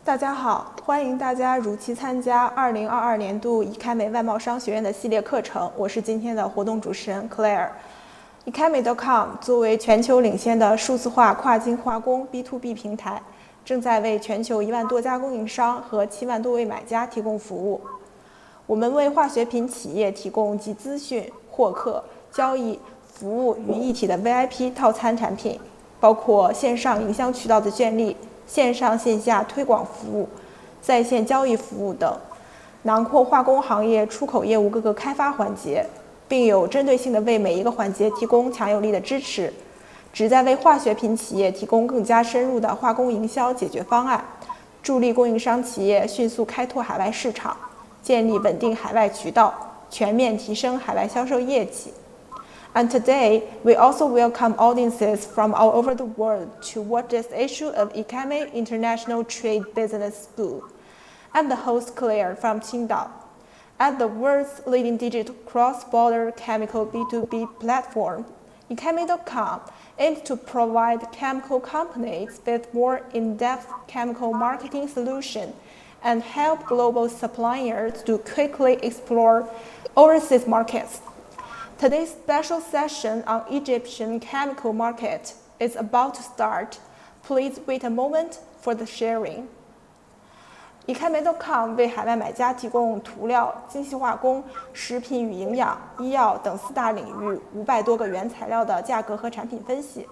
大家好，欢迎大家如期参加2022年度ECHEMI外贸商学院的系列课程。我是今天的活动主持人 Claire。ECHEMI.com 作为全球领先的数字化跨境化工 B2B 平台，正在为全球1万多家供应商和7万多位买家提供服务。我们为化学品企业提供集资讯、获客、交易、服务于一体的 VIP 套餐产品，包括线上营销渠道的建立、线上线下推广服务、在线交易服务等，囊括化工行业出口业务各个开发环节，并有针对性地为每一个环节提供强有力的支持，旨在为化学品企业提供更加深入的化工营销解决方案，助力供应商企业迅速开拓海外市场，建立稳定海外渠道，全面提升海外销售业绩。And today, we also welcome audiences from all over the world to watch this issue of ECHEMI International Trade Business School. I'm the host Claire from Qingdao. At the world's leading digital cross-border chemical B2B platform, ECHEMI.com aims to provide chemical companies with more in-depth chemical marketing solutions and help global suppliers to quickly explore overseas markets. Today's special session on Egyptian chemical market is about to start. Please wait a moment for the sharing. ECHEMI.com 为海外买家提供涂料、精细化工、食品与营养、医药等4大领域500多个原材料的价格和产品分析、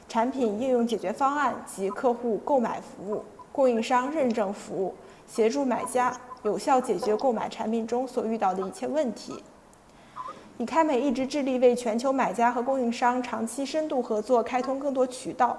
产品应用解决方案及客户购买服务、供应商认证服务，协助买家有效解决购买产品中所遇到的一切问题。ECHEMI一直致力为全球买家和供应商长期深度合作开通更多渠道，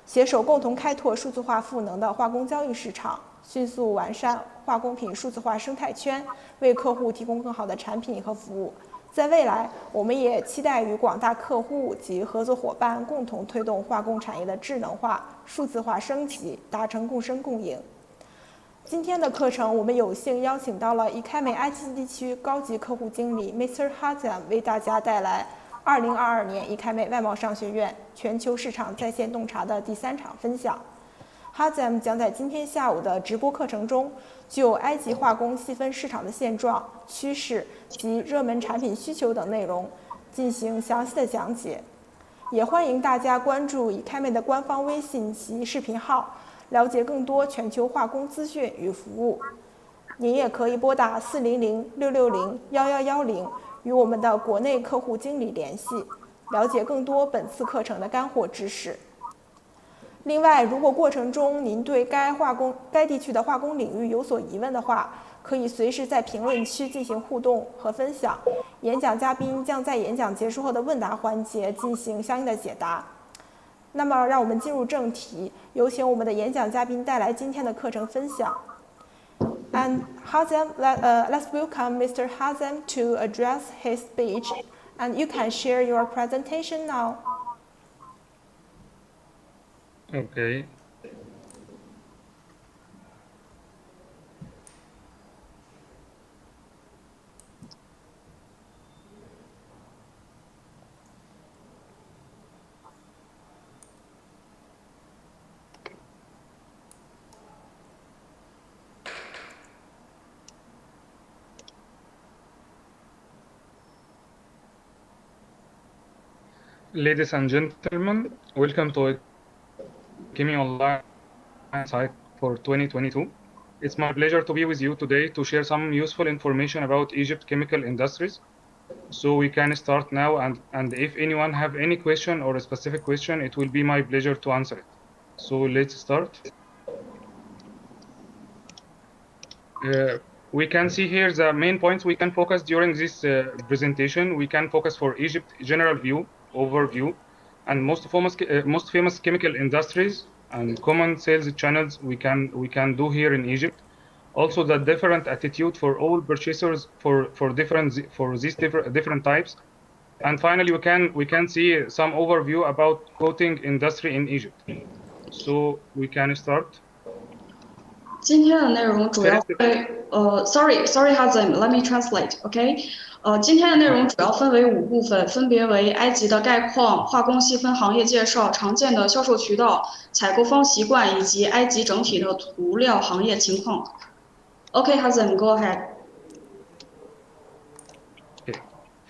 携手共同开拓数字化赋能的化工交易市场，迅速完善化工品数字化生态圈，为客户提供更好的产品和服务。在未来，我们也期待与广大客户及合作伙伴共同推动化工产业的智能化、数字化升级，达成共生共赢。今天的课程，我们有幸邀请到了ECHEMI埃及地区高级客户经理 Mr. Hazem 为大家带来2022年ECHEMI外贸商学院全球市场在线洞察的第3场分享。Hazem 将在今天下午的直播课程中，就埃及化工细分市场的现状、趋势及热门产品需求等内容进行详细的讲解。也欢迎大家关注ECHEMI的官方微信及视频号，了解更多全球化工资讯与服务。您也可以拨打400-660-1110与我们的国内客户经理联系，了解更多本次课程的干货知识。另外，如果过程中您对该地区的化工领域有所疑问的话，可以随时在评论区进行互动和分享，演讲嘉宾将在演讲结束后的问答环节进行相应的解答。那么，让我们进入正题，有请我们的演讲嘉宾带来今天的课程分享。And Hazem, let's welcome Mr. Hazem to address his speech, and you can share your presentation now. Okay. Ladies and gentlemen, welcome to ECHEMI Online site for 2022. It's my pleasure to be with you today to share some useful information about Egypt chemical industries. So we can start now, and if anyone have any question or a specific question, it will be my pleasure to answer it. So let's start. We can see here the main points we can focus during this presentation. We can focus for Egypt general view, overview, and most famous chemical industries and common sales channels we can do here in Egypt. Also, the different attitude for all purchasers for these different types. And finally, we can see some overview about coating industry in Egypt. So we can start. 今天的内容主要会，sorry Hazem, let me translate, okay? 今天的内容主要分为5部分，分别为埃及的概况、化工细分行业介绍、常见的销售渠道、采购方习惯以及埃及整体的涂料行业情况。Okay, Hazem, go ahead. Okay.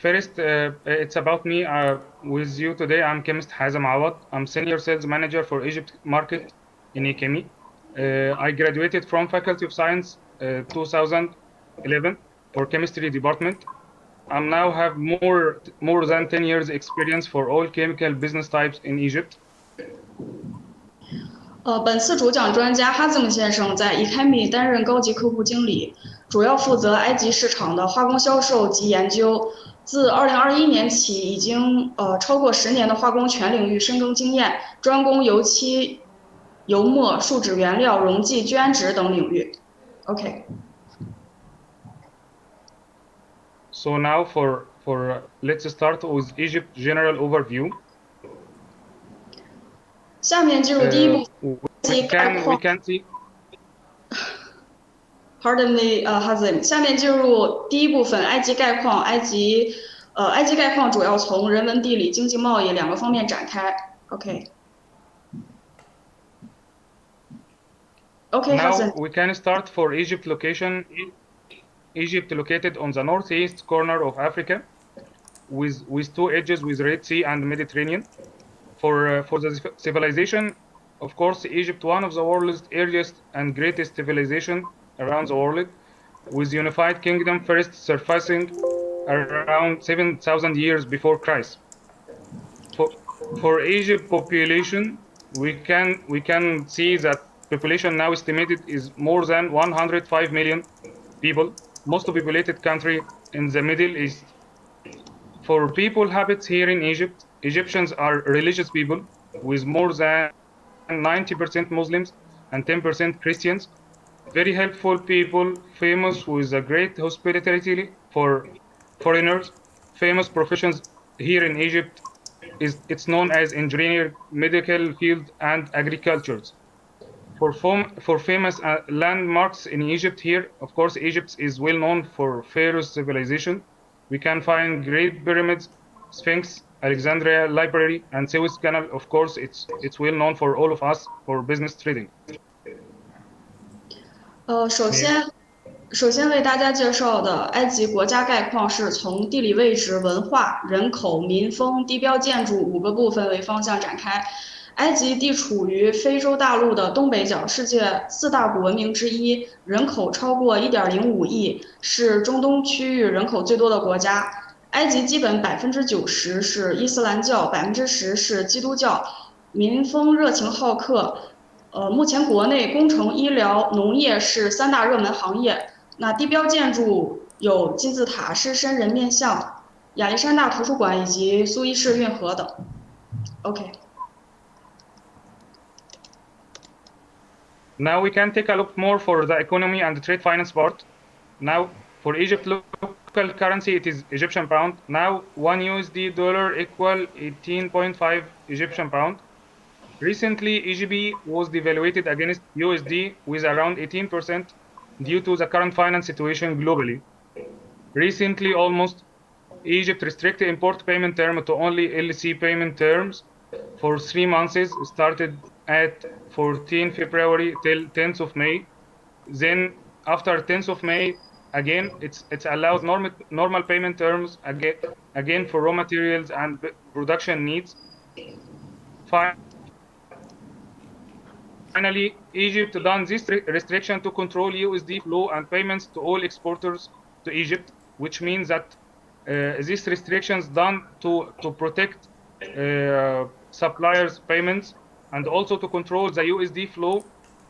First, it's about me. With you today, I'm chemist Hazem Awad. I'm senior sales manager for Egypt market in ECHEMI. I graduated from Faculty of Science 2011 for chemistry department. I now have more than 10 years experience for all chemical business types in Egypt. 本次主讲专家哈兹姆先生在 ECHEMI 担任高级客户经理，主要负责埃及市场的化工销售及研究。自2021年起，已经超过10年的化工全领域深耕经验，专攻油漆、油墨、树脂原料、溶剂、聚氨酯等领域。OK。So now let's start with Egypt general overview. 下面进入第一部分。We can see. Pardon me, Hazem. 下面进入第一部分，埃及概况。埃及概况主要从人文、地理、经济、贸易2个方面展开。OK. Okay, Hazem. Now we can start for Egypt location. Egypt located on the northeast corner of Africa, with 2 edges with Red Sea and Mediterranean. For the civilization, of course, Egypt one of the world's earliest and greatest civilization around the world, with unified kingdom first surfacing around 7,000 years before Christ. For Egypt population, we can see that population now estimated is more than 105 million people, most populated country in the Middle East. For people habits here in Egypt, Egyptians are religious people with more than 90% Muslims and 10% Christians. Very helpful people, famous with a great hospitality for foreigners. Famous professions here in Egypt it's known as engineering, medical field, and agriculture. For famous landmarks in Egypt here, of course, Egypt is well known for Pharaoh's civilization. We can find Great Pyramids, Sphinx, Alexandria Library, and Suez Canal. Of course, it's well known for all of us for business trading. 首先为大家介绍的埃及国家概况是从地理位置、文化、人口、民风、地标建筑5个部分为方向展开。埃及地处于非洲大陆的东北角，世界4大古文明之一，人口超过 1.05 亿，是中东区域人口最多的国家。埃及基本90%是伊斯兰教，10%是基督教，民风热情好客。目前国内工程、医疗、农业是3大热门行业。那地标建筑有金字塔、狮身人面像、亚历山大图书馆以及苏伊士运河等。OK。Now we can take a look more for the economy and the trade finance part. Now for Egypt local currency, it is Egyptian pound. Now 1 USD dollar equal 18.5 Egyptian pound. Recently, EGB was devaluated against USD with around 18% due to the current finance situation globally. Recently, almost Egypt restricted import payment term to only LC payment terms for 3 months, started at 14 February till 10th of May. Then after 10th of May, again, it's allowed normal payment terms again for raw materials and production needs. Finally, Egypt done this restriction to control USD flow and payments to all exporters to Egypt, which means that these restrictions done to protect suppliers' payments and also to control the USD flow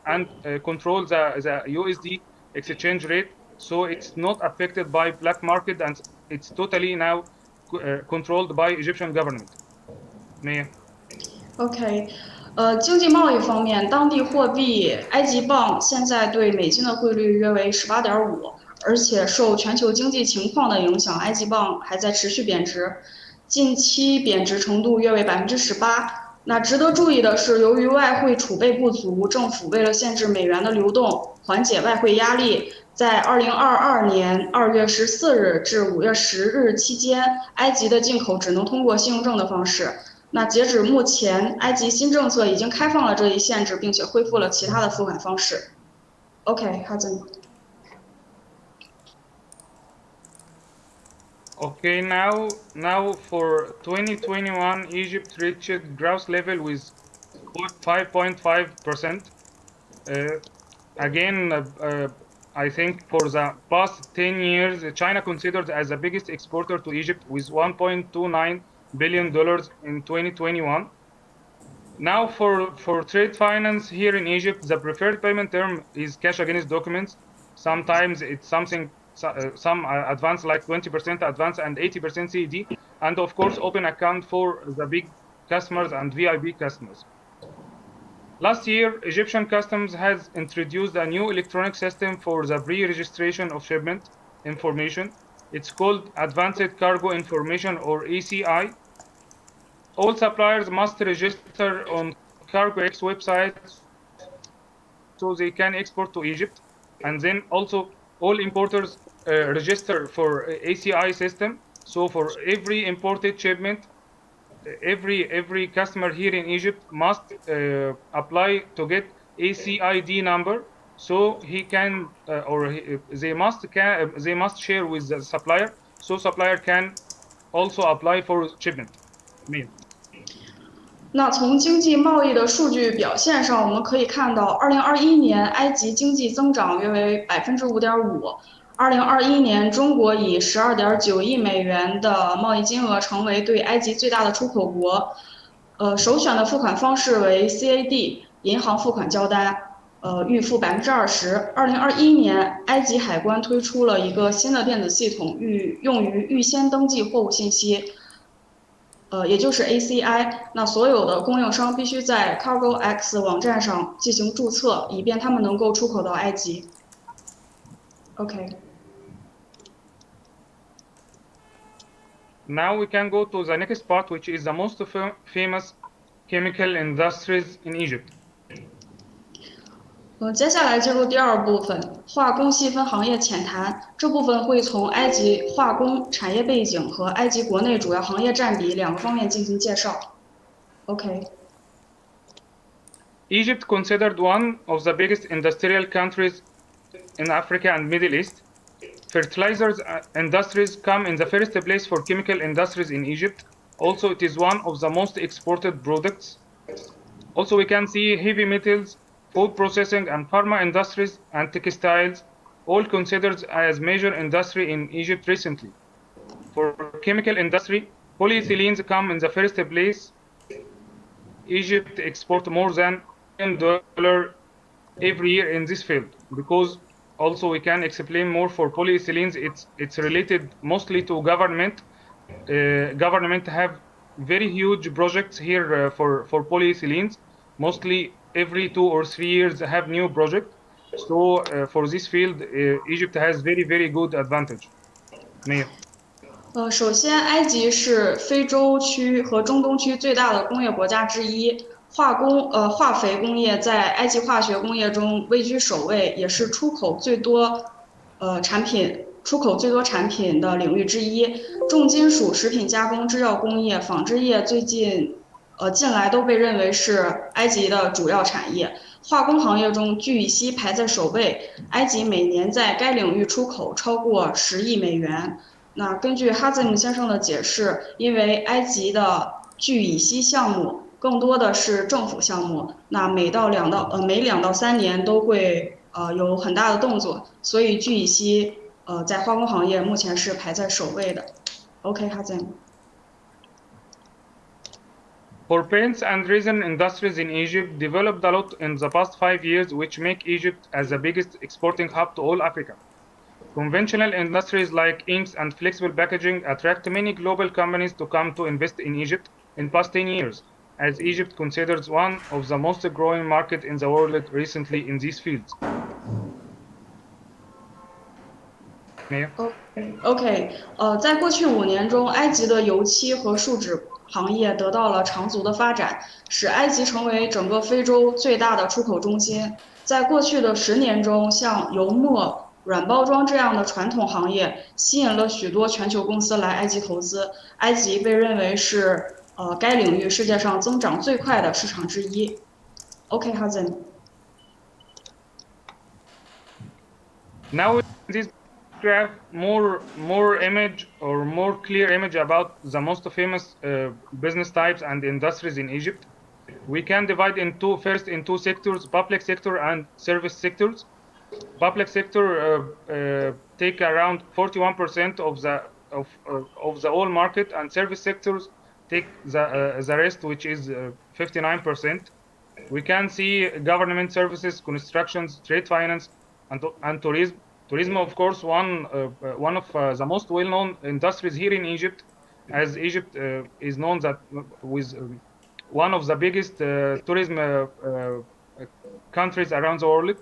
and control the USD exchange rate, so it's not affected by black market and it's totally now controlled by Egyptian government. OK。经济贸易方面，当地货币埃及镑现在对美金的汇率约为18.5，而且受全球经济情况的影响，埃及镑还在持续贬值，近期贬值程度约为18%。那值得注意的是，由于外汇储备不足，政府为了限制美元的流动，缓解外汇压力，在2022年2月14日至5月10日期间，埃及的进口只能通过信用证的方式。那截止目前，埃及新政策已经开放了这一限制，并且恢复了其他的付款方式。OK， 哈森。Okay, now for 2021, Egypt reached gross level with 5.5%. Again, I think for the past 10 years, China considered as the biggest exporter to Egypt with $1.29 billion in 2021. Now for trade finance here in Egypt, the preferred payment term is cash against documents. Sometimes it's some advance like 20% advance and 80% CED, and of course open account for the big customers and VIP customers. Last year, Egyptian Customs has introduced a new electronic system for the pre-registration of shipment information. It's called Advanced Cargo Information or ACI. All suppliers must register on CargoX website so they can export to Egypt. And then also all importers register for ACI system. So for every imported shipment, every customer here in Egypt must apply to get ACID number, so he can they must share with the supplier, so supplier can also apply for shipment.那从经济贸易的数据表现上，我们可以看到，2021年埃及经济增长约为5.5%。2021年，中国以12.9亿美元的贸易金额成为对埃及最大的出口国。首选的付款方式为 CAD 银行付款交单，预付20%。2021年，埃及海关推出了一个新的电子系统，用于预先登记货物信息。也就是 ACI， 那所有的供应商必须在 CargoX 网站上进行注册，以便他们能够出口到埃及。OK。Now we can go to the next part, which is the most famous chemical industries in Egypt. 接下来进入第二部分，化工细分行业浅谈。这部分会从埃及化工产业背景和埃及国内主要行业占比两个方面进行介绍。OK。Egypt considered one of the biggest industrial countries in Africa and Middle East. Fertilizers industries come in the first place for chemical industries in Egypt. Also, it is one of the most exported products. Also, we can see heavy metals, food processing and pharma industries and textiles, all considered as major industry in Egypt recently. For chemical industry, polyethylenes come in the first place. Egypt exports more than $1 billion every year in this field, because also we can explain more for polyethylenes. It's related mostly to government. Government have very huge projects here for polyethylenes. Mostly every 2 or 3 years have new project. So for this field, Egypt has very good advantage. Mia. 首先，埃及是非洲区和中东区最大的工业国家之一。化肥工业在埃及化学工业中位居首位，也是出口最多产品的领域之一。重金属、食品加工、制药工业、纺织业近来都被认为是埃及的主要产业。化工行业中，聚乙烯排在首位，埃及每年在该领域出口超过10亿美元。那根据哈兹姆先生的解释，因为埃及的聚乙烯项目更多的是政府项目，那每2到3年都会有很大的动作，所以聚乙烯在化工行业目前是排在首位的。OK， 哈兹姆。For paints and resin industries in Egypt developed a lot in the past 5 years, which make Egypt as the biggest exporting hub to all Africa. Conventional industries like inks and flexible packaging attract many global companies to come to invest in Egypt in past 10 years, as Egypt considers one of the most growing market in the world recently in these fields. OK， 在过去5年中，埃及的油漆和树脂行业得到了长足的发展，使埃及成为整个非洲最大的出口中心。在过去的10年中，像油墨、软包装这样的传统行业，吸引了许多全球公司来埃及投资。埃及被认为是该领域世界上增长最快的市场之一。OK, Hazen. Now in this graph, more image or more clear image about the most famous business types and industries in Egypt. We can divide first in two sectors: public sector and service sectors. Public sector take around 41% of the whole market, and service sectors take the rest, which is 59%. We can see government services, constructions, trade finance, and tourism. Tourism, of course, one of the most well-known industries here in Egypt, as Egypt is known that with one of the biggest tourism countries around the world.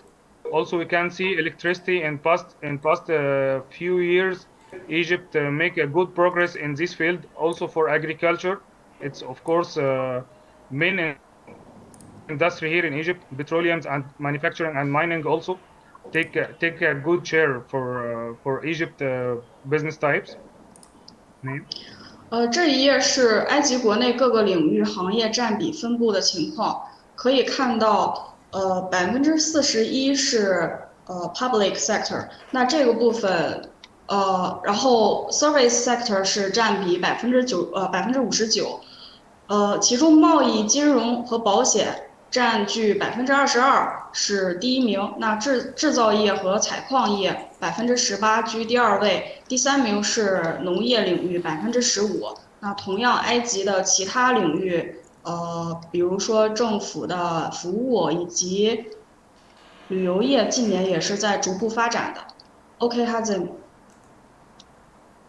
Also, we can see electricity in past few years. Egypt make a good progress in this field. Also for agriculture, it's of course main industry here in Egypt. Petroleum and manufacturing and mining also take a good share for Egypt business types. 这一页是埃及国内各个领域行业占比分布的情况，可以看到，41%是public sector，那这个部分然后 service sector 是占比59%，其中贸易、金融和保险占据22%，是第一名。那制造业和采矿业18%居第二位，第三名是农业领域15%。那同样，埃及的其他领域，比如说政府的服务以及旅游业，近年也是在逐步发展的。OK, Hazem.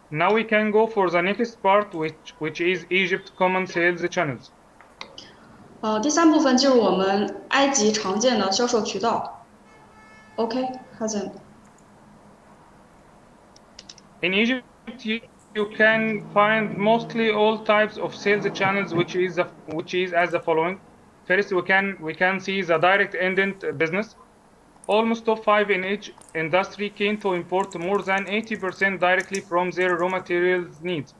Now we can go for the next part, which is Egypt common sales channels. 第三部分就是我们埃及常见的销售渠道。OK, Hazem. In Egypt, you can find mostly all types of sales channels, which is as the following. First, we can see the direct indent business. Almost top 5 in each industry came to import more than 80% directly from their raw materials needs.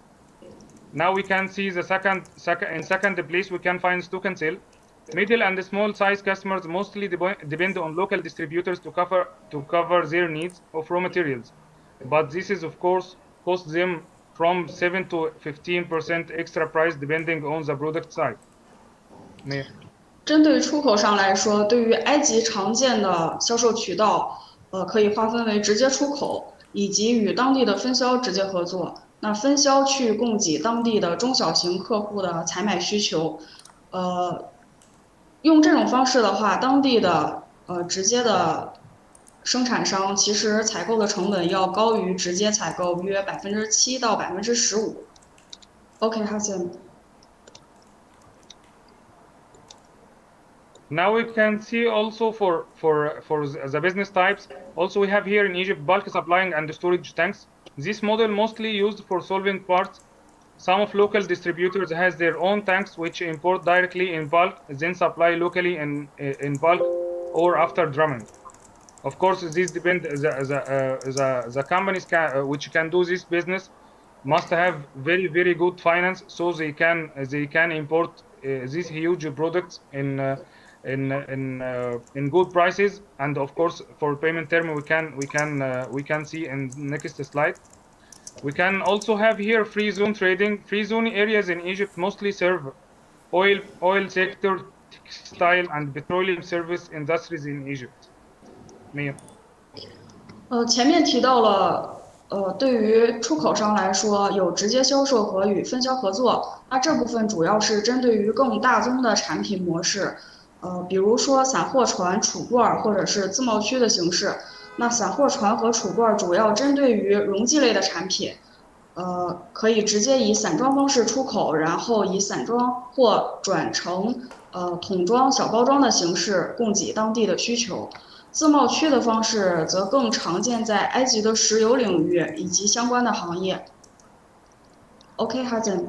Now we can see the second place we can find stock and sale. Middle and small size customers mostly depend on local distributors to cover their needs of raw materials, but this is of course cost them from 7 to 15% extra price depending on the product side. 针对出口上来说，对于埃及常见的销售渠道，可以划分为直接出口以及与当地的分销直接合作。那分销去供给当地的中小型客户的采买需求，用这种方式的话，当地的直接的生产商其实采购的成本要高于直接采购约7%到15%。OK, Hassan. Now we can see also for the business types. Also, we have here in Egypt bulk supplying and storage tanks. This model mostly used for solvent parts. Some of local distributors has their own tanks which import directly in bulk, then supply locally in bulk or after drumming. Of course, this depends. The companies which can do this business must have very good finance, so they can import these huge products in good prices. And of course, for payment term, we can see in next slide. We can also have here free zone trading. Free zone areas in Egypt mostly serve oil sector, textile, and petroleum service industries in Egypt. 前面提到了，对于出口商来说，有直接销售和与分销合作。那这部分主要是针对于更大宗的产品模式，比如说散货船、储罐或者是自贸区的形式。那散货船和储罐主要针对于溶剂类的产品，可以直接以散装方式出口，然后以散装或转成桶装、小包装的形式供给当地的需求。自贸区的方式则更常见在埃及的石油领域以及相关的行业。OK, Hazen.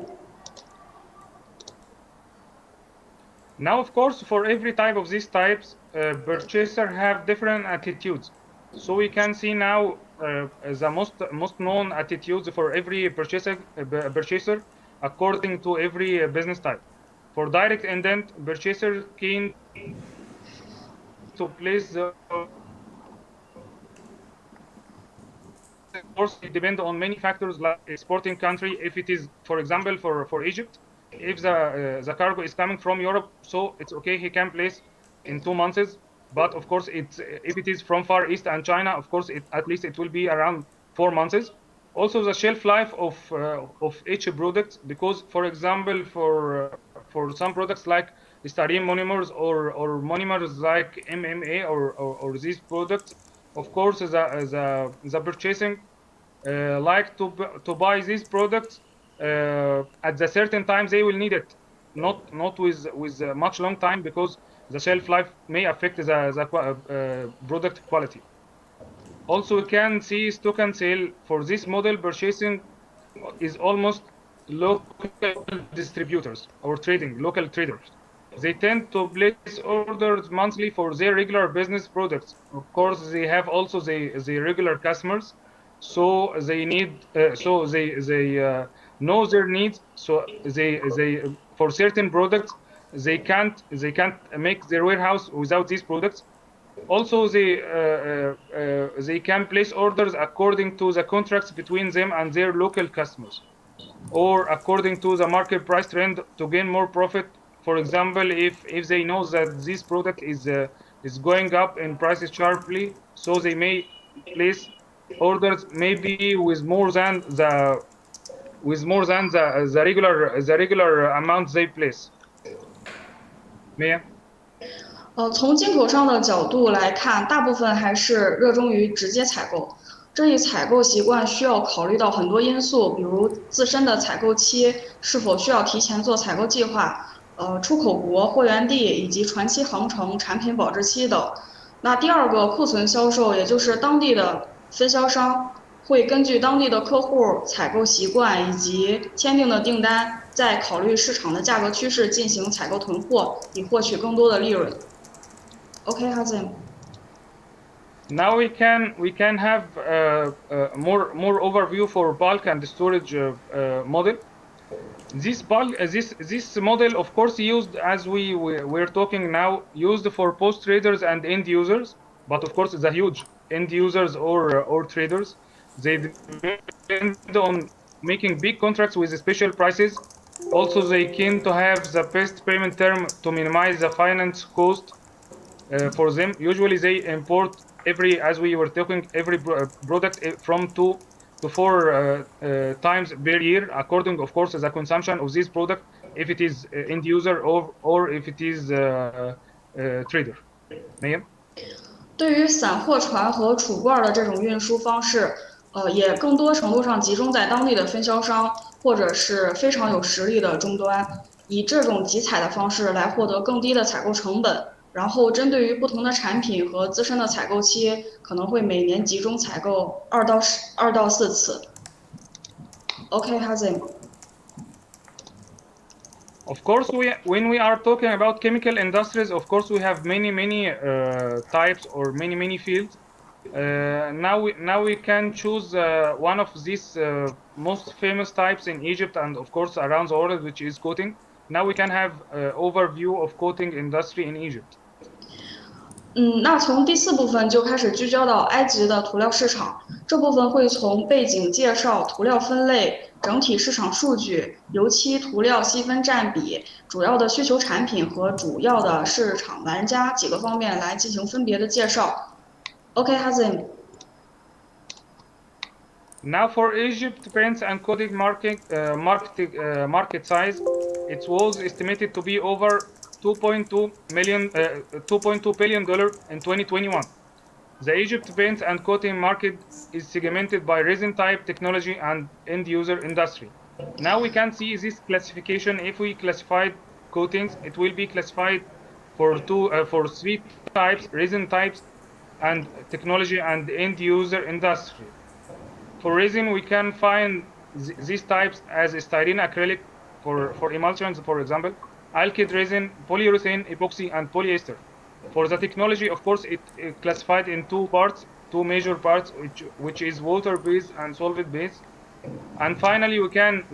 Now, of course, for every type of these types, purchaser have different attitudes. So we can see now the most known attitudes for every purchaser according to every business type. For direct indent, purchaser keen to place the course it depends on many factors like exporting country. If it is, for example, for Egypt, if the cargo is coming from Europe, so it's okay, he can place in 2 months. But of course, it's if it is from Far East and China, of course, at least it will be around 4 months. Also, the shelf life of each product, because for example, for some products like styrene monomers or monomers like MMA or these products, of course, the purchasing like to buy these products at the certain times they will need it, not with much long time, because the shelf life may affect the product quality. Also, we can see stock and sale for this model. Purchasing is almost local distributors or trading local traders. They tend to place orders monthly for their regular business products. Of course, they have also the regular customers, so they need so they know their needs. So they for certain products they can't make their warehouse without these products. Also, they can place orders according to the contracts between them and their local customers, or according to the market price trend to gain more profit. For example, if they know that this product is going up in prices sharply, so they may place orders maybe with more than the regular amount they place. Mia?从进口商的角度来看，大部分还是热衷于直接采购。这一采购习惯需要考虑到很多因素，比如自身的采购期是否需要提前做采购计划，出口国、货源地以及船期航程、产品保质期等。那第二个，库存销售，也就是当地的分销商会根据当地的客户采购习惯以及签订的订单，再考虑市场的价格趋势进行采购囤货，以获取更多的利润。Okay, Hazim. Now we can have more overview for bulk and storage model. This model, of course, used as we're talking now, used for post traders and end users. But of course, the huge end users or traders, they depend on making big contracts with special prices. Also, they keen to have the best payment term to minimize the finance cost for them. Usually, they import as we were talking, every product from 2 to 4 times per year, according, of course, the consumption of this product, if it is end user or if it is trader. Ma'am? 对于散货船和储罐的这种运输方式，也更多程度上集中在当地的分销商或者是非常有实力的终端，以这种集采的方式来获得更低的采购成本。然后针对于不同的产品和自身的采购期，可能会每年集中采购2到4次。Okay, Hazim. Of course, when we are talking about chemical industries, of course, we have many types or many fields. Now we can choose one of these most famous types in Egypt and of course around the world, which is coating. Now we can have overview of coating industry in Egypt. 那从第4部分就开始聚焦到埃及的涂料市场，这部分会从背景介绍、涂料分类、整体市场数据、油漆涂料细分占比、主要的需求产品和主要的市场玩家几个方面来进行分别的介绍。OK, Hazim. Now for Egypt paints and coating market size, it was estimated to be over 2.2 billion dollar in 2021. The Egypt paint and coating market is segmented by resin type, technology, and end user industry. Now we can see this classification. If we classified coatings, it will be classified for 3 types: resin types, and technology and end user industry. For resin, we can find these types as styrene acrylic for emulsions, for example, alkyd resin, polyurethane, epoxy, and polyester. For the technology, of course, it classified in 2 parts: two major parts, which is water-based and solvent-based. And finally, we can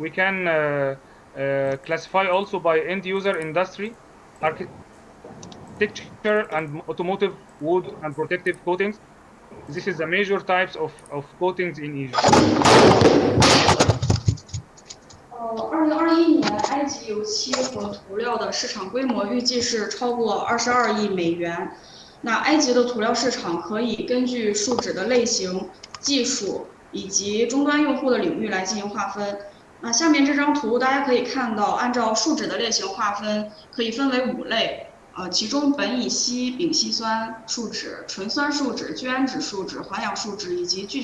classify also by end user industry, architecture and automotive, wood and protective coatings. This is the major types of coatings in Egypt. 2021年，埃及油漆和涂料的市场规模预计是超过22亿美元。那埃及的涂料市场可以根据树脂的类型、技术以及终端用户的领域来进行划分。那下面这张图大家可以看到，按照树脂的类型划分，可以分为5类。其中苯乙烯、丙烯酸树脂、醇酸树脂、聚氨酯树脂、环氧树脂以及聚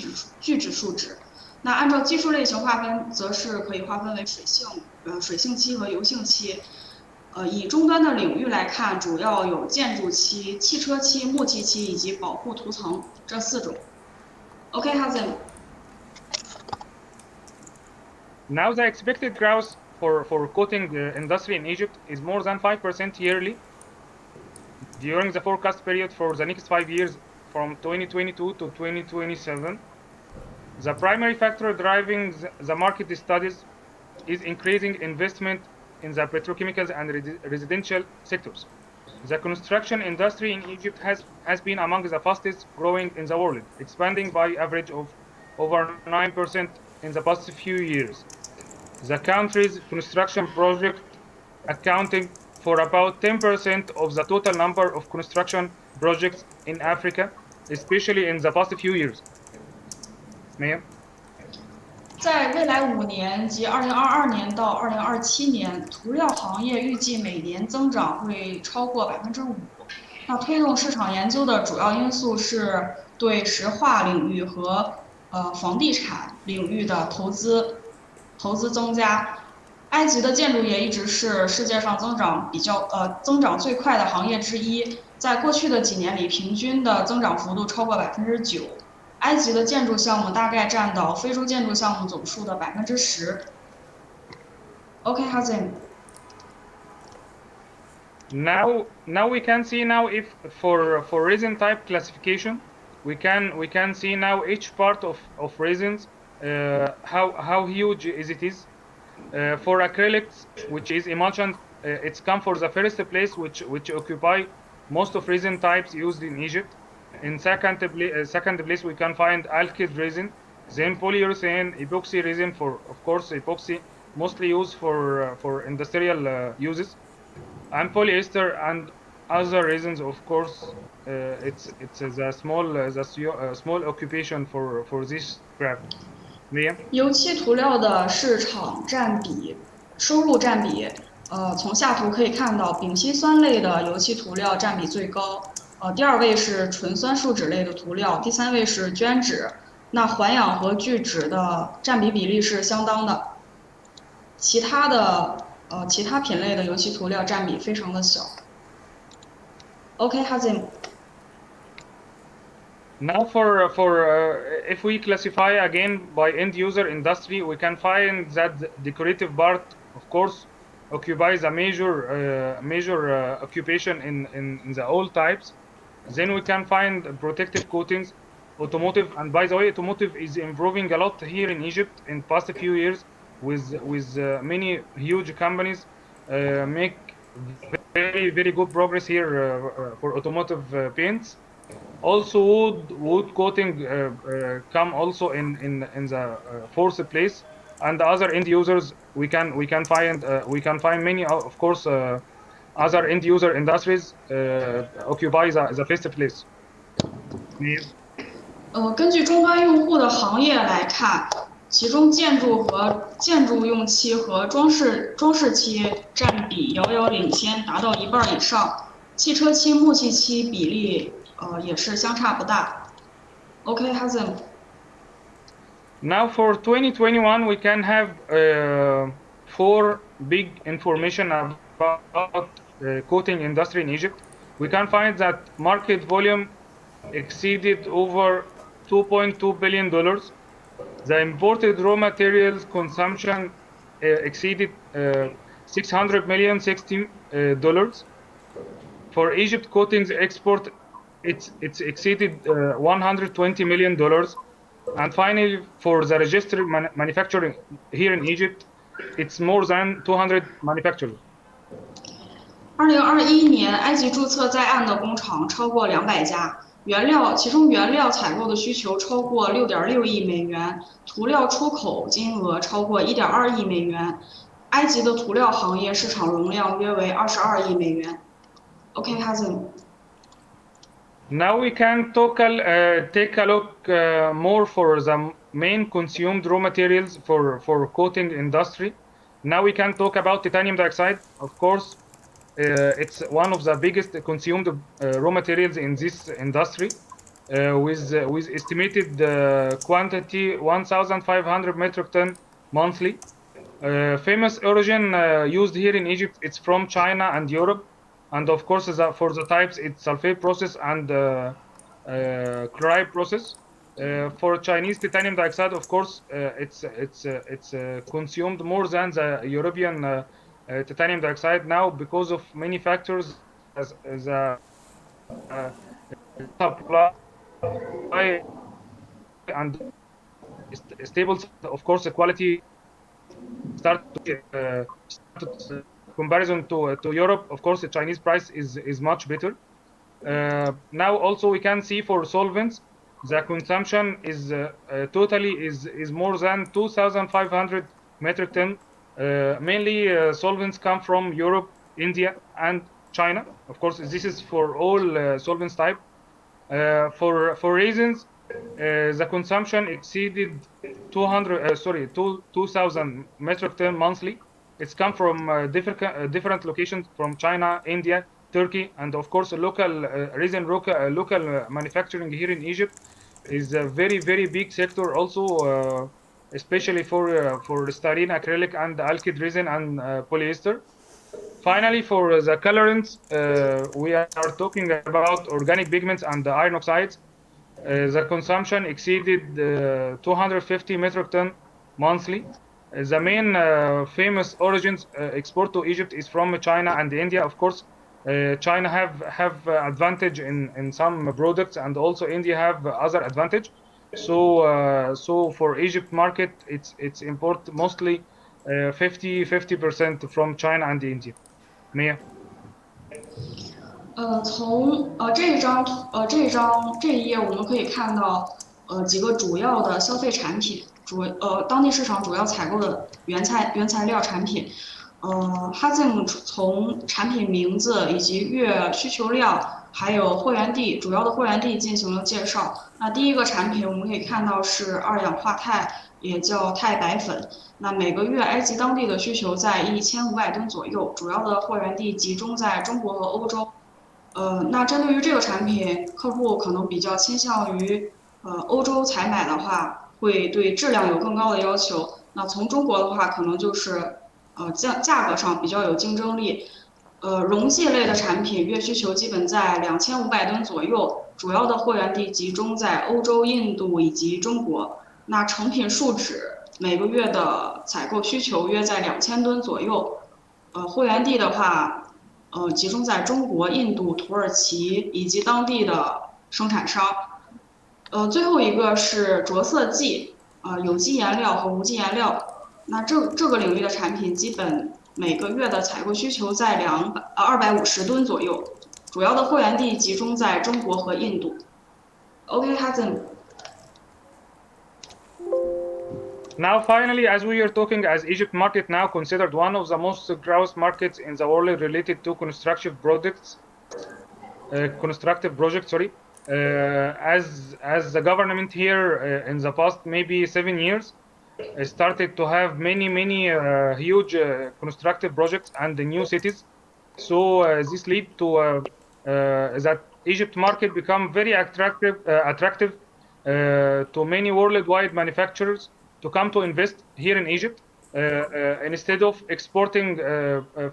酯树脂。那按照技术类型划分，则是可以划分为水性漆和油性漆。以终端的领域来看，主要有建筑漆、汽车漆、木漆漆以及保护涂层这4种。OK, Hazem. Now the expected growth for coating industry in Egypt is more than 5% yearly during the forecast period for the next 5 years from 2022 to 2027. The primary factor driving the market studies is increasing investment in the petrochemicals and residential sectors. The construction industry in Egypt has been among the fastest growing in the world, expanding by average of over 9% in the past few years. The country's construction project accounting for about 10% of the total number of construction projects in Africa, especially in the past few years. Ma'am? 在未来5年及2022年到2027年，涂料行业预计每年增长会超过5%。那推动市场研究的主要因素是对石化领域和房地产领域的投资增加。埃及的建筑业一直是世界上增长最快的行业之一，在过去的几年里，平均的增长幅度超过9%。埃及的建筑项目大概占到非洲建筑项目总数的10%。OK, Hazem. Now we can see if for resin type classification, we can see now each part of resins, how huge it is. For acrylics, which is emulsion, it's come for the first place, which occupy most of resin types used in Egypt. In second place, we can find alkyd resin, then polyurethane, epoxy resin. For of course, epoxy mostly used for industrial uses, and polyester and other resins. Of course, it's the small occupation for this craft. 油漆涂料的市场收入占比，从下图可以看到，丙烯酸类的油漆涂料占比最高。第2位是醇酸树脂类的涂料，第3位是聚氨酯。那环氧和聚酯的占比例是相当的。其他品类的油漆涂料占比非常的小。OK, Hazem. Now if we classify again by end user industry, we can find that the decorative part, of course, occupies a major occupation in the all types. Then we can find protective coatings, automotive, and by the way, automotive is improving a lot here in Egypt in past few years with many huge companies make very good progress here for automotive paints. Also, wood coating come also in the 4th place, and the other end users we can find many, of course, other end user industries occupy the 1st place. 根据终端用户的行业来看，其中建筑用漆和装饰漆占比遥遥领先，达到1半以上。汽车漆、木漆漆比例也是相差不大。OK, Hazem. Now for 2021, we can have 4 big information about coating industry in Egypt. We can find that market volume exceeded over $2.2 billion. The imported raw materials consumption exceeded $600 million. For Egypt, coatings export it's exceeded $120 million. And finally, for the registered manufacturing here in Egypt, it's more than 200 manufacturers. 2021年，埃及注册在岸的工厂超过200家，其中原料采购的需求超过6.6亿美元，涂料出口金额超过1.2亿美元。埃及的涂料行业市场容量约为22亿美元。OK， Hazen。Now we can take a look more for the main consumed raw materials for coating industry. Now we can talk about titanium dioxide. Of course, it's one of the biggest consumed raw materials in this industry, with estimated quantity 1,500 metric ton monthly. Famous origin used here in Egypt, it's from China and Europe. And of course, for the types, it's sulfate process and chloride process. For Chinese titanium dioxide, of course, it's consumed more than the European titanium dioxide now because of many factors, as the supply and stable, of course, the quality start comparison to Europe. Of course, the Chinese price is much better. Now also we can see for solvents, the consumption is totally is more than 2,500 metric ton. Mainly solvents come from Europe, India, and China. Of course, this is for all solvents type. For resins, the consumption exceeded 2,000 metric ton monthly. It's come from different locations from China, India, Turkey, and of course, local local manufacturing here in Egypt is a very big sector. Also, especially for styrene, acrylic, and alkyd resin and polyester. Finally, for the colorants, we are talking about organic pigments and the iron oxides. The consumption exceeded 250 metric ton monthly. The main famous origins export to Egypt is from China and India. Of course, China have advantage in some products, and also India have other advantage. So for Egypt market, it's import mostly 50% from China and India. Mia. 这一页我们可以看到，几个主要的消费产品，当地市场主要采购的原材料产品。哈森从产品名字以及月需求量，还有主要的货源地进行了介绍。那第一个产品我们可以看到是二氧化钛，也叫钛白粉。那每个月埃及当地的需求在1500吨左右，主要的货源地集中在中国和欧洲。那针对于这个产品，客户可能比较倾向于欧洲采买的话，会对质量有更高的要求。那从中国的话，可能就是价格上比较有竞争力。溶剂类的产品月需求基本在2500吨左右，主要的货源地集中在欧洲、印度以及中国。那成品树脂每个月的采购需求约在2000吨左右。货源地的话，集中在中国、印度、土耳其以及当地的生产商。最后一个是着色剂，有机颜料和无机颜料。那这个领域的产品基本每个月的采购需求在250吨左右，主要的货源地集中在中国和印度。OK， Hazen。Now, finally, as we are talking, as Egypt market now considered one of the most growth markets in the world related to constructive projects, as the government here in the past maybe 7 years started to have many huge constructive projects and the new cities. So this lead to that Egypt market become very attractive to many worldwide manufacturers to come to invest here in Egypt instead of exporting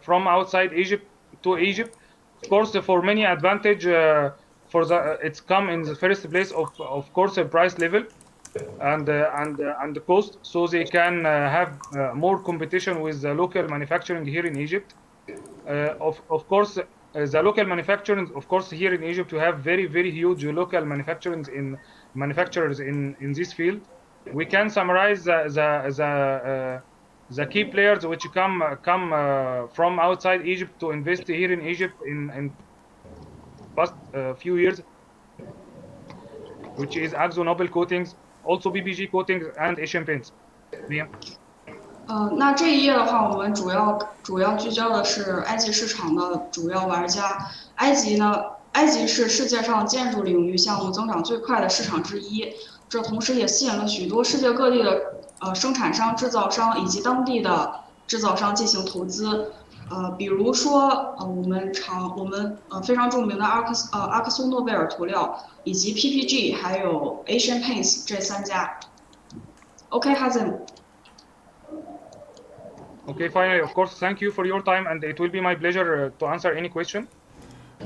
from outside Egypt to Egypt. Of course, for many advantage it's come in the first place of course a price level and the cost, so they can have more competition with the local manufacturing here in Egypt. Of course, the local manufacturing, of course, here in Egypt, we have very, very huge local manufacturers in this field. We can summarize the key players which come from outside Egypt to invest here in Egypt in past few years, which is Akzo Nobel Coatings, also BBG Coatings and Asian Paints. Yeah. 那这一页的话，我们主要聚焦的是埃及市场的主要玩家。埃及是世界上建筑领域项目增长最快的市场之一，这同时也吸引了许多世界各地的生产商、制造商以及当地的制造商进行投资。比如说我们非常著名的阿克松诺贝尔涂料，以及 PPG 还有 Asian Paints 这3家。OK， Hazem。Okay, finally, of course, thank you for your time, and it will be my pleasure to answer any question.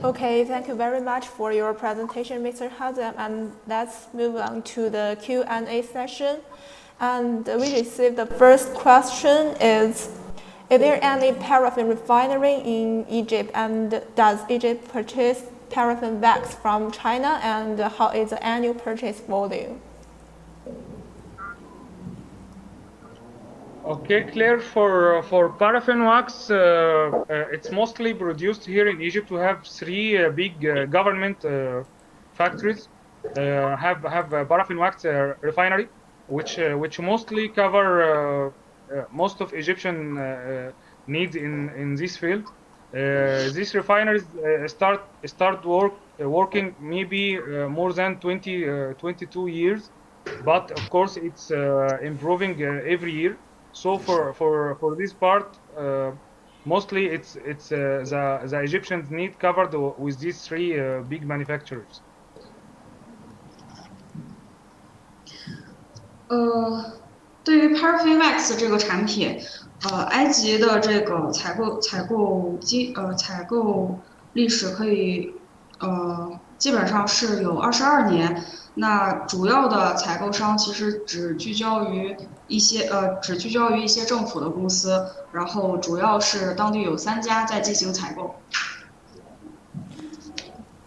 Okay, thank you very much for your presentation, Mr. Hazem, and let's move on to the Q&A session. And we received the first question is there any paraffin refinery in Egypt, and does Egypt purchase paraffin wax from China, and how is the annual purchase volume? Okay, Claire, for paraffin wax, it's mostly produced here in Egypt. We have 3 big government factories have a paraffin wax refinery, which mostly cover most of Egyptian needs in this field. These refineries start working maybe more than 22 years, but of course it's improving every year. So for this part, mostly it's the Egyptians need covered with these 3 big manufacturers. 对于 Paraffin Wax 这个产品，埃及的这个采购历史可以，基本上是有22年。那主要的采购商其实只聚焦于一些政府的公司，然后主要是当地有3家在进行采购。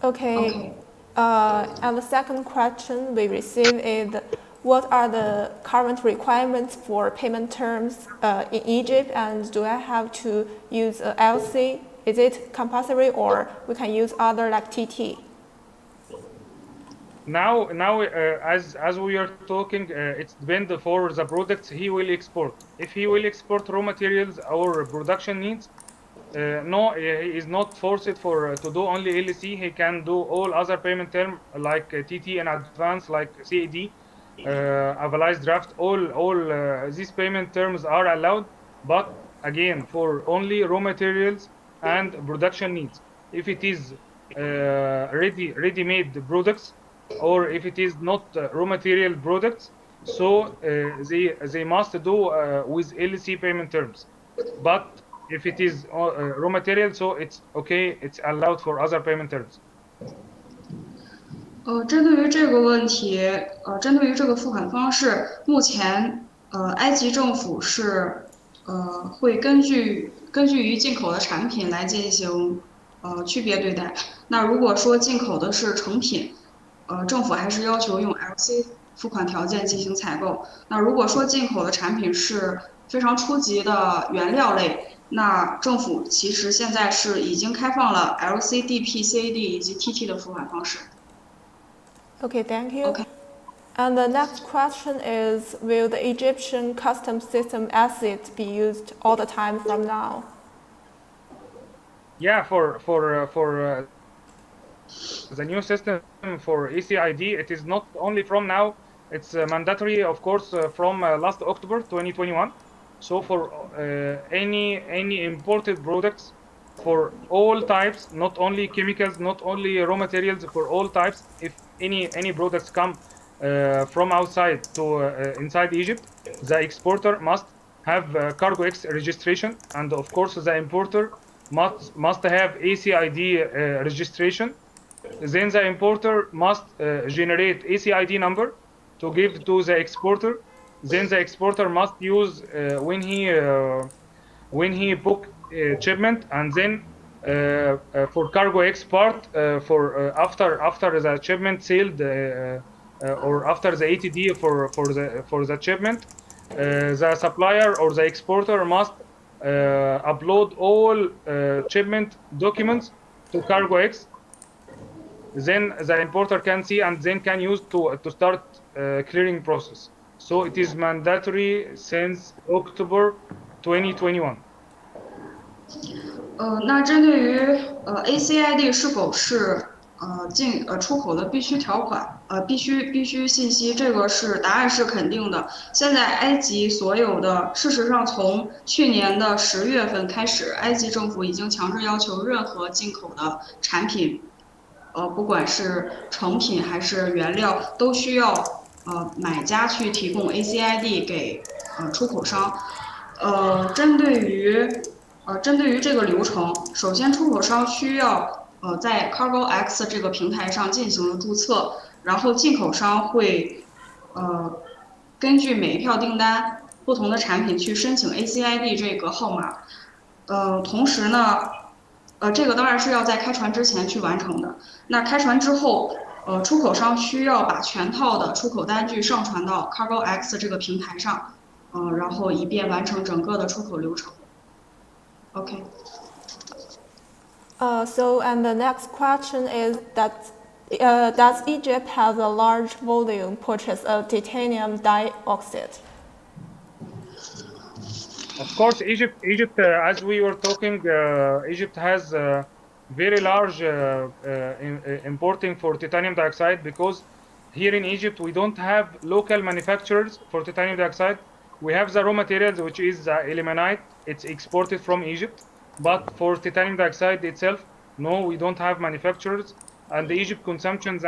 Okay. And the second question we received is, what are the current requirements for payment terms in Egypt, and do I have to use LC? Is it compulsory, or we can use other like TT? Now, as we are talking, it's depend for the products he will export. If he will export raw materials or production needs, no, he is not forced to do only LC. He can do all other payment term like TT in advance, like CAD, avalized draft. All these payment terms are allowed, but again for only raw materials and production needs. If it is ready-made products, or if it is not raw material products, so they must do with LC payment terms. But if it is raw material, so it's okay, it's allowed for other payment terms. 针对于这个问题，针对于这个付款方式，目前埃及政府是会根据于进口的产品来进行区别对待。那如果说进口的是成品，政府还是要求用 LC 付款条件进行采购。那如果说进口的产品是非常初级的原料类，那政府其实现在是已经开放了 LC、DP、CAD 以及 TT 的付款方式。Okay, thank you. Okay. And the next question is, will the Egyptian customs system assets be used all the time from now? Yeah, for the new system for ECID, it is not only from now, it's mandatory, of course, from last October 2021. So for any imported products, for all types, not only chemicals, not only raw materials, for all types, if any products come from outside to inside Egypt, the exporter must have cargo X registration, and of course the importer must have ECID registration. Then the importer must generate ECID number to give to the exporter. Then the exporter must use when he book shipment, and then for cargo X part for after the shipment sailed or after the ATD for the shipment, the supplier or the exporter must upload all shipment documents to cargo X. Then the importer can see and then can use to start clearing process. So it is mandatory since October 2021. 那针对于ACID 是否是出口的必须条款，必须信息，这个是答案是肯定的。现在埃及所有的，事实上从去年的10月份开始，埃及政府已经强制要求任何进口的产品，不管是成品还是原料，都需要买家去提供 ACID 给出口商。针对于这个流程，首先出口商需要在 Cargo X 这个平台上进行了注册，然后进口商会根据每一票订单不同的产品去申请 ACID 这个号码。同时呢，这个当然是要在开船之前去完成的。那开船之后，出口商需要把全套的出口单据上传到 Cargo X 这个平台上，然后以便完成整个的出口流程。Okay. And the next question is that does Egypt have a large volume purchase of titanium dioxide? Of course, Egypt, as we were talking, Egypt has very large importing for titanium dioxide because here in Egypt we don't have local manufacturers for titanium dioxide. We have the raw materials, which is ilmenite. It's exported from Egypt, but for titanium dioxide itself, no, we don't have manufacturers. And the Egypt consumption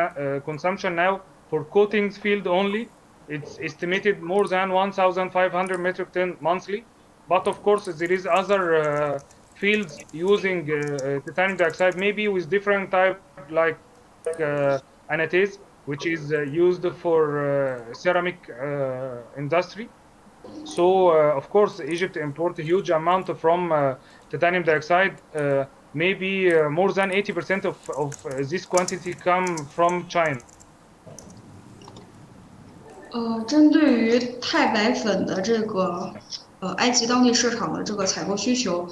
now for coatings field only, it's estimated more than 1,500 metric ton monthly. But of course, there is other fields using titanium dioxide, maybe with different type like anatase, which is used for ceramic industry. So of course, Egypt import a huge amount from titanium dioxide. Maybe more than 80% of this quantity come from China. 针对于钛白粉的这个埃及当地市场的这个采购需求，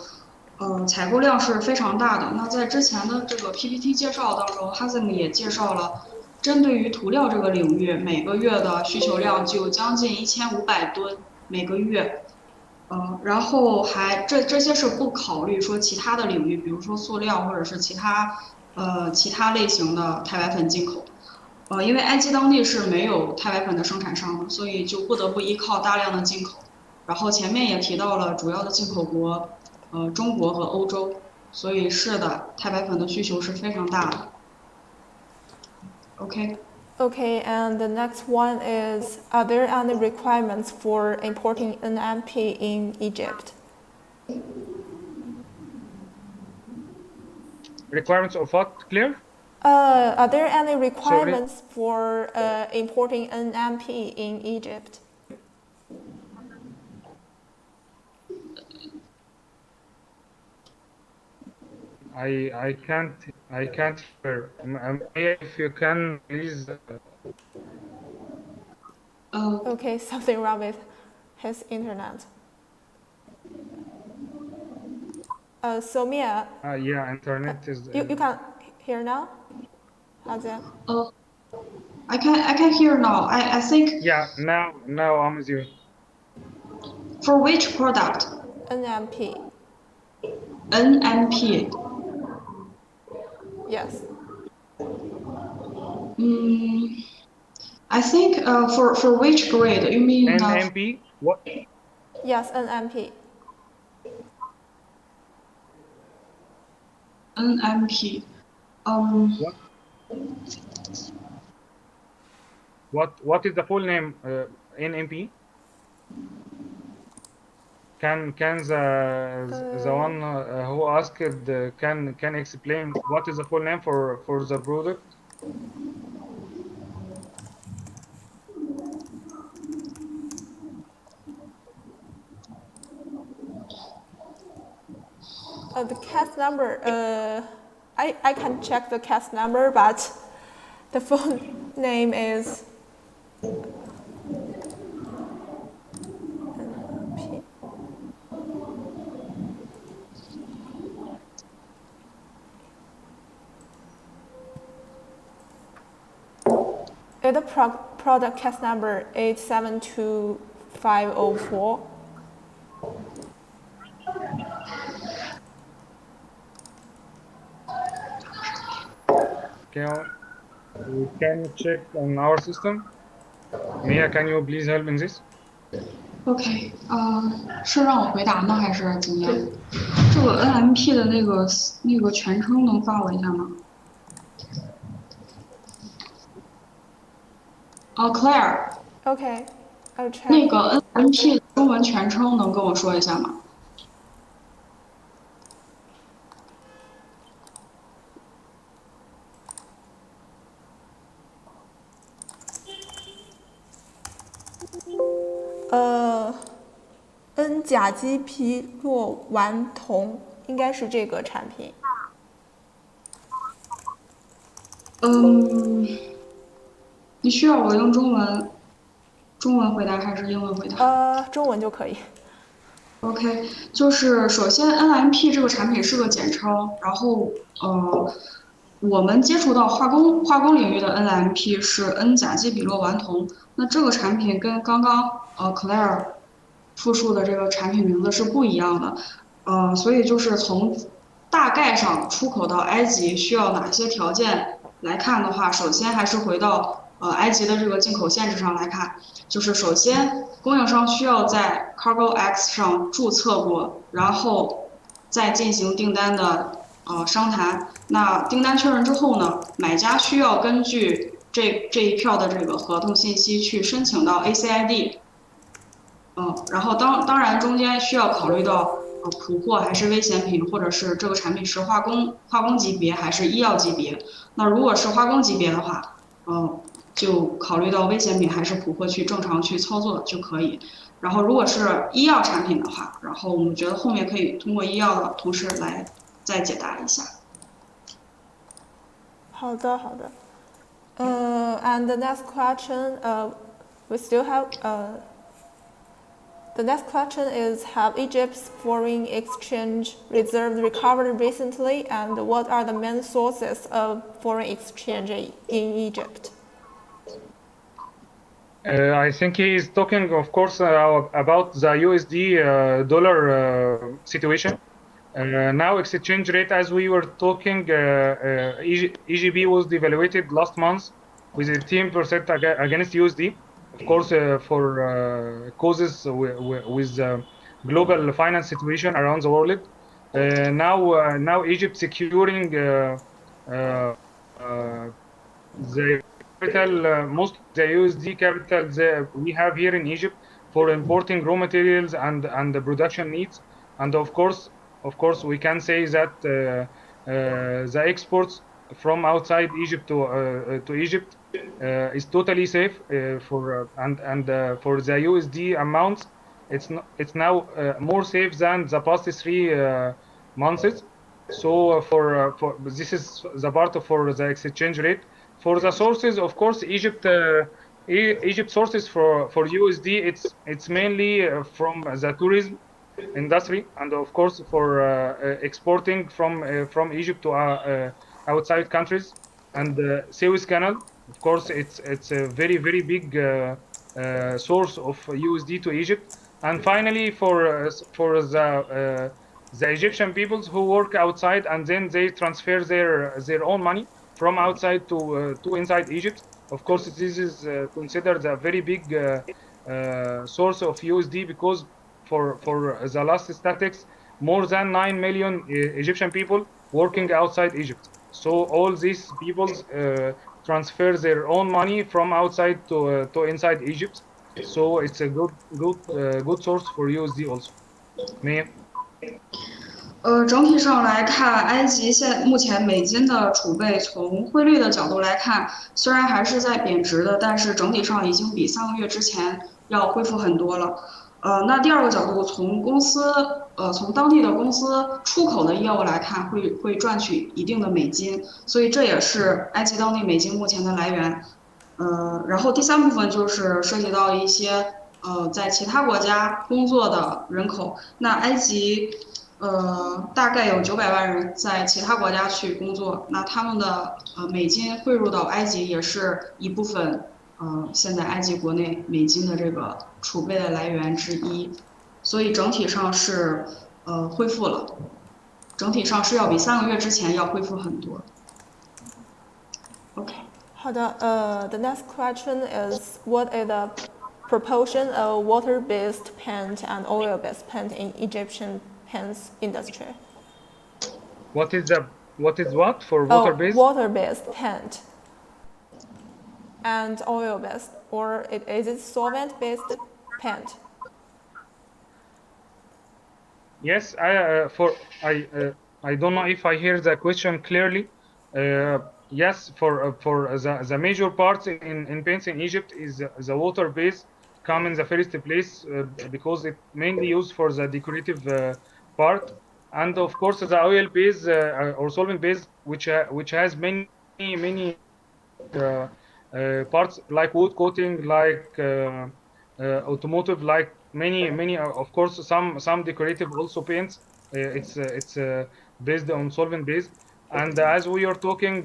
采购量是非常大的。那在之前的这个 PPT 介绍当中 ，Hasan 也介绍了，针对于涂料这个领域，每个月的需求量就将近1500吨每个月。然后这些是不考虑说其他的领域，比如说塑料或者是其他类型的钛白粉进口。因为埃及当地是没有钛白粉的生产商的，所以就不得不依靠大量的进口。然后前面也提到了主要的进口国，中国和欧洲，所以是的，钛白粉的需求是非常大的。OK。Okay, and the next one is, are there any requirements for importing NMP in Egypt? Requirements of what? Clear? Are there any requirements for importing NMP in Egypt? I can't hear. If you can please. Okay, something wrong with his internet. So Mia. Yeah, internet is. You can hear now? How's it? I can hear now. I think. Yeah, now I'm with you. For which product? NMP. NMP. Yes. I think for which grade? You mean NMP? What? Yes, NMP. NMP. What is the full name? NMP? Can the one who asked can explain what is the full name for the product? The cast number. I can check the cast number, but the phone name is. The product cast number 872504. Can you check on our system? Mia, can you please help in this? OK，是让我回答呢，还是怎么样？这个 NMP 的那个全称能发我一下吗？Claire。OK, I'll check. 那个 NMP 中文全称能跟我说一下吗？N 甲基吡唑烷酮应该是这个产品。你需要我用中文回答还是英文回答？中文就可以。OK， 就是首先 NMP 这个产品是个简称，然后我们接触到化工领域的 NMP 是 N 甲基吡唑烷酮，那这个产品跟刚刚Claire 复述的这个产品名字是不一样的，所以就是从大概上出口到埃及需要哪些条件来看的话，首先还是回到埃及的这个进口限制上来看，就是首先供应商需要在 Cargo X 上注册过，然后再进行订单的商谈。那订单确认之后呢，买家需要根据这一票的这个合同信息去申请到 ACID。然后当然中间需要考虑到普货还是危险品，或者是这个产品是化工级别还是医药级别。那如果是化工级别的话，就考虑到危险品还是普货去正常去操作就可以。然后如果是医药产品的话，然后我们觉得后面可以通过医药的同事来再解答一下。好的。And the next question, we still have The next question is: Have Egypt's foreign exchange reserves recovered recently, and what are the main sources of foreign exchange in Egypt? I think he is talking, of course, about the USD dollar situation. Now, exchange rate, as we were talking, EGB was devaluated last month with 18% against USD. Of course, for causes with global finance situation around the world. Now Egypt securing the capital, most of the USD capital we have here in Egypt for importing raw materials and the production needs. And of course, we can say that the exports from outside Egypt to Egypt is totally safe for the USD amounts. It's now more safe than the past 3 months. So for this is the part for the exchange rate. For the sources, of course, Egypt sources for USD. It's mainly from the tourism industry, and of course for exporting from Egypt to outside countries, and Suez Canal. Of course, it's a very big source of USD to Egypt. And finally, for the Egyptian peoples who work outside and then they transfer their own money from outside to inside Egypt. Of course, this is considered a very big source of USD, because for the last statistics, more than 9 million Egyptian people working outside Egypt. So all these people transfer their own money from outside to inside Egypt. So it's a good source for USD also. Mia? 整体上来看，埃及目前美金的储备，从汇率的角度来看，虽然还是在贬值的，但是整体上已经比3个月之前要恢复很多了。那第二个角度，从当地的公司出口的业务来看，会赚取一定的美金，所以这也是埃及当地美金目前的来源。然后第三部分就是涉及到一些在其他国家工作的人口。那埃及大概有900万人在其他国家去工作，那他们的美金汇入到埃及也是一部分现在埃及国内美金的这个储备的来源之一，所以整体上是恢复了，整体上是要比3个月之前要恢复很多。OK。好的，the next question is what is the proportion of water-based paint and oil-based paint in Egyptian paint industry? What is what for water-based? Water-based paint and oil-based, or is it solvent-based paint? Yes, I don't know if I hear the question clearly. Yes, for the major parts in paints in Egypt is the water base come in the first place because it mainly used for the decorative part, and of course the oil base or solvent base which has many parts like wood coating, like automotive, like many of course some decorative also paints. It's based on solvent base. And as we are talking,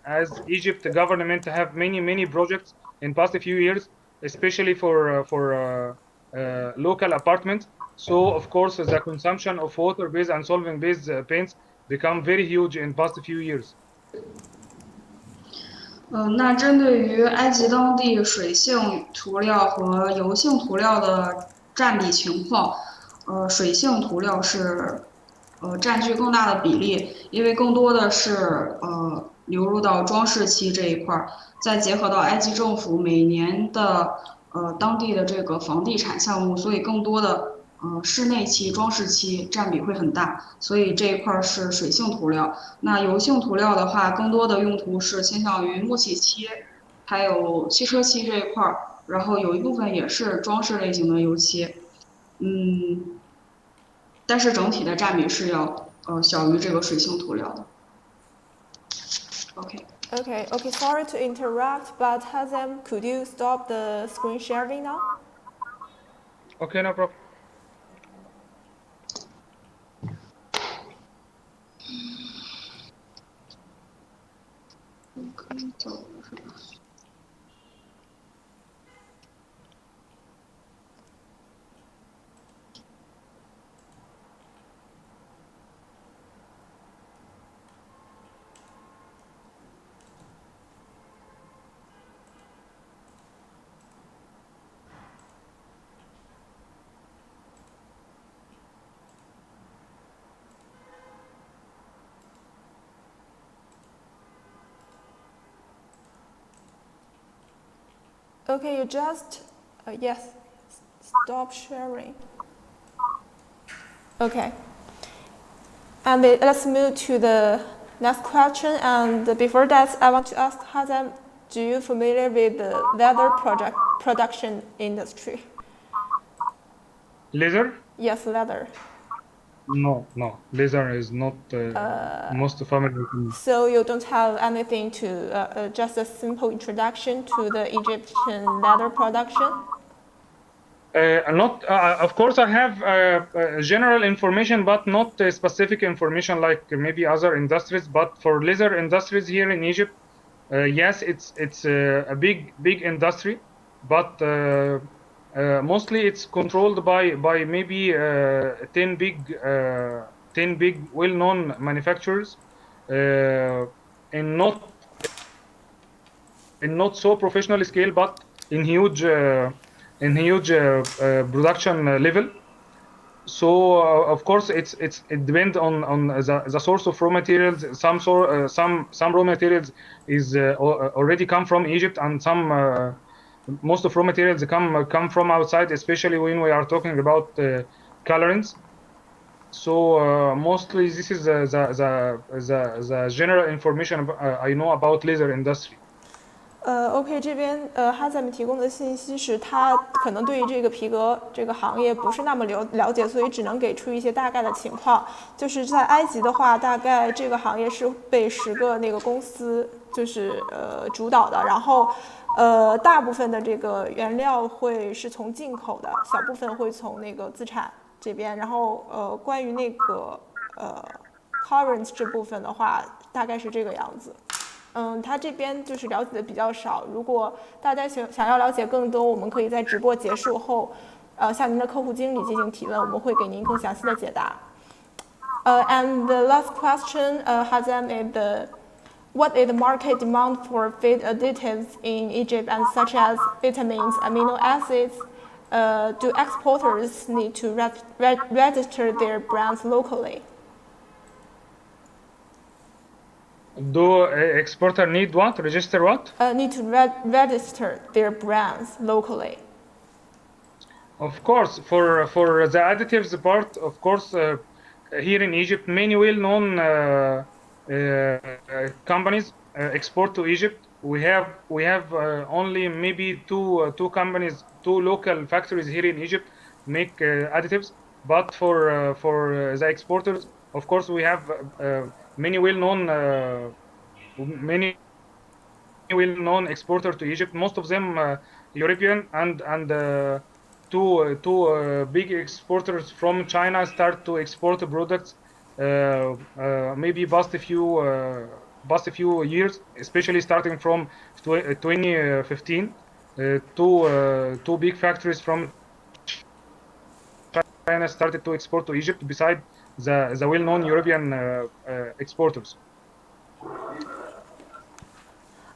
as Egypt government have many projects in past few years, especially for local apartments. So of course the consumption of water-based and solvent-based paints become very huge in past few years. 那针对于埃及当地水性涂料和油性涂料的占比情况，水性涂料是占据更大的比例，因为更多的是流入到装饰漆这一块儿，再结合到埃及政府每年的当地的这个房地产项目，所以更多的室内漆、装饰漆占比会很大，所以这一块是水性涂料。那油性涂料的话，更多的用途是倾向于木器漆，还有汽车漆这一块儿，然后有一部分也是装饰类型的油漆，但是整体的占比是要小于这个水性涂料的。OK。Okay, sorry to interrupt, but Hazem, could you stop the screen sharing now? Okay, no problem. Okay, you just, yes, stop sharing. Okay. And let's move to the next question. And before that, I want to ask Hazem, do you familiar with the leather production industry? Leather? Yes, leather. No. Leather is not most familiar to me. So you don't have anything to, just a simple introduction to the Egyptian leather production? Of course, I have general information, but not specific information like maybe other industries. But for leather industries here in Egypt, yes, it's a big industry, but mostly it's controlled by maybe 10 big well-known manufacturers, in not so professional scale, but in huge production level. So of course it depends on the source of raw materials. Some raw materials is already come from Egypt, and some most of raw materials come from outside, especially when we are talking about colorants. So mostly this is the general information I know about leather industry. OK，这边哈萨米提供的信息是他可能对于这个皮革这个行业不是那么了解，所以只能给出一些大概的情况。就是在埃及的话，大概这个行业是被10个那个公司就是主导的，然后大部分的这个原料会是从进口的，小部分会从那个资产这边。然后关于那个current 这部分的话，大概是这个样子。他这边就是了解的比较少。如果大家想要了解更多，我们可以在直播结束后，向您的客户经理进行提问，我们会给您更详细的解答。And the last question, Hazem, is what is the market demand for feed additives in Egypt, and such as vitamins, amino acids? Do exporters need to register their brands locally? Do exporter need what? Register what? Need to register their brands locally. Of course, for the additives part, of course, here in Egypt, many well-known companies export to Egypt. We have only maybe two companies, two local factories here in Egypt make additives. But for the exporters, of course, we have many well-known exporter to Egypt. Most of them European, and two big exporters from China start to export products maybe past a few years, especially starting from 2015. Two big factories from China started to export to Egypt beside the well-known European exporters.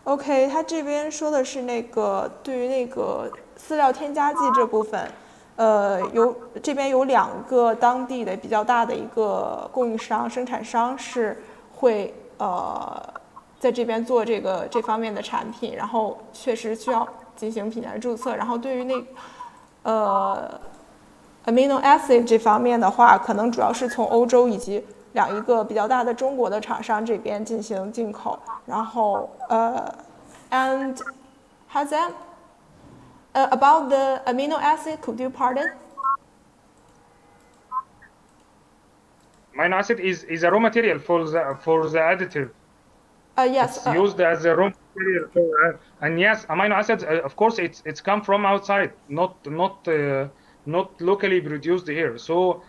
OK， 他这边说的是那个对于那个饲料添加剂这部分，这边有2个当地的比较大的一个供应商、生产商是会在这边做这方面的产品，然后确实需要进行品牌注册。然后对于那amino acid 这方面的话，可能主要是从欧洲以及一个比较大的中国的厂商这边进行进口。然后and Hazem, about the amino acid, could you pardon? Amino acid is a raw material for the additive. Yes. It's used as a raw material for, and yes, amino acids. Of course, it's come from outside, not locally produced here. So,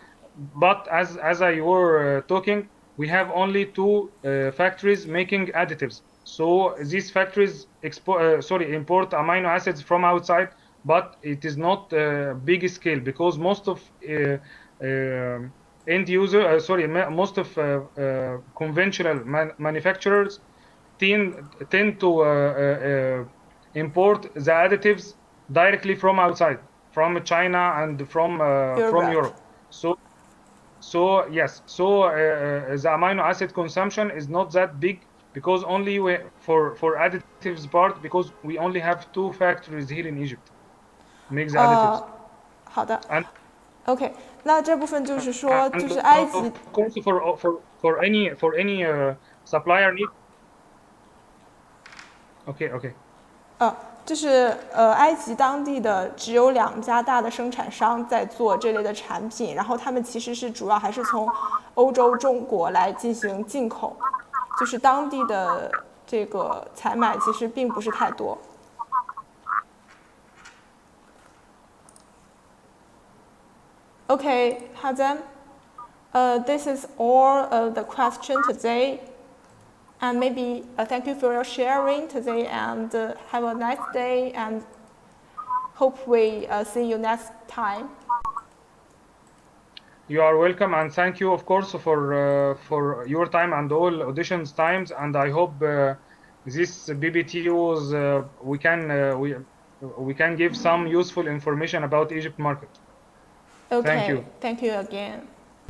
but as I were talking, we have only 2 factories making additives. So these factories import amino acids from outside, but it is not big scale, because most of most of conventional manufacturers tend to import the additives directly from outside, from China and from Europe. So yes, the amino acid consumption is not that big, because only for additives part, because we only have 2 factories here in Egypt make the additives. 好的。OK， 那这部分就是说，就是埃及。Of course, for any supplier need. OK。就是埃及当地的只有2家大的生产商在做这类的产品，然后他们其实是主要还是从欧洲、中国来进行进口，就是当地的这个采买其实并不是太多。Okay, Hazem, this is all of the question today. And maybe thank you for your sharing today, and have a nice day, and hope we see you next time. You are welcome, and thank you, of course, for your time and all auditions times. And I hope this BBT was we can give some useful information about Egypt market. Okay. Thank you. Thank you again.